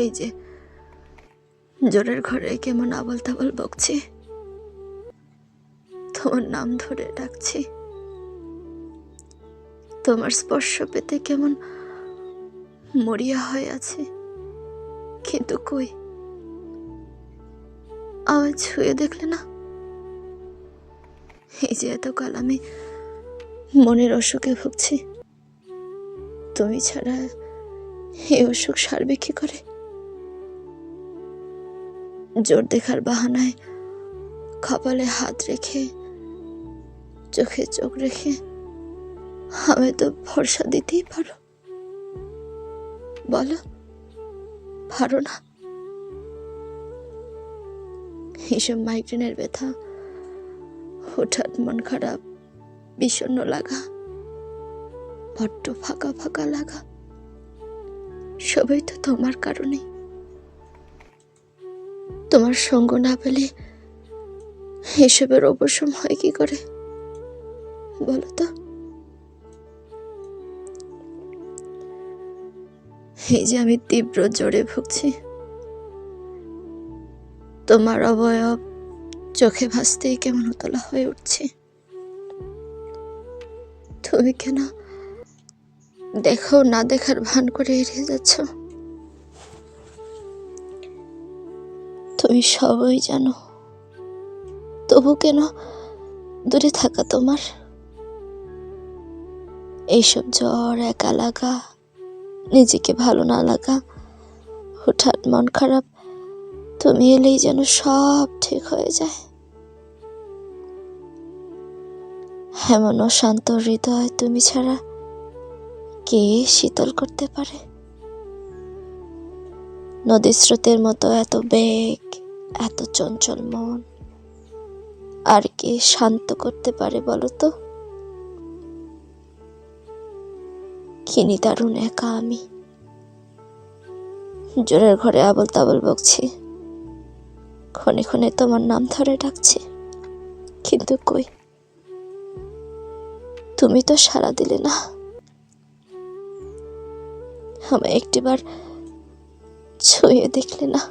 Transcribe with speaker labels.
Speaker 1: এই যে জোরের ঘরে কেমন আবল তাবল বকছি, তোমার নাম ধরে ডাকছি, তোমার স্পর্শ পেতে কেমন মরিয়া হয়ে আছে, কিন্তু কই আমায় ছুঁয়ে দেখলে না? এই যে এতকাল আমি মনের অসুখে ভুগছি, তুমি ছাড়া এই অসুখ সারবে কি করে? জোর দেখার বাহানায় কপালে হাত রেখে চোখে চোখ রেখে আমায় তো ভরসা দিতেই পারো, বলো পারো না? এইসব মাইগ্রেনের ব্যথা, হঠাৎ মন খারাপ, বিষণ্ণ লাগা, বড্ড ফাঁকা ফাঁকা লাগা, সবই তো তোমার কারণে। তোমার সঙ্গ না পেলে এসবের অবসান হয় কি করে বলো তো? এই যে আমি তীব্র জ্বরে ভুগছি, তোমার অবয়ব চোখে ভাসতেই কেমন উতলা হয়ে উঠছে, তুমি কেন দেখো না দেখার ভান করে এড়িয়ে যাচ্ছ? তুমি সবই জানো, তবু কেন দূরে থাকা তোমার? এইসব জ্বর, একা লাগা, নিজেকে ভালো না লাগা, হঠাৎ মন খারাপ, তুমি এলেই যেন সব ঠিক হয়ে যায়। এমন অশান্ত হৃদয় তুমি ছাড়া কে শীতল করতে পারে? নদীর স্রোতের মতো এত বেগ, এত চঞ্চল মন আর কে শান্ত করতে পারে বলো তো? কি নিদারুণ একা আমি, জোরের ঘরে আবল তাবল বকছি, ক্ষণে ক্ষণে তোমার নাম ধরে ডাকছি, কিন্তু কই তুমি তো সাড়া দিলে না। আমায় একটিবার ছুঁয়ে দেখলে না।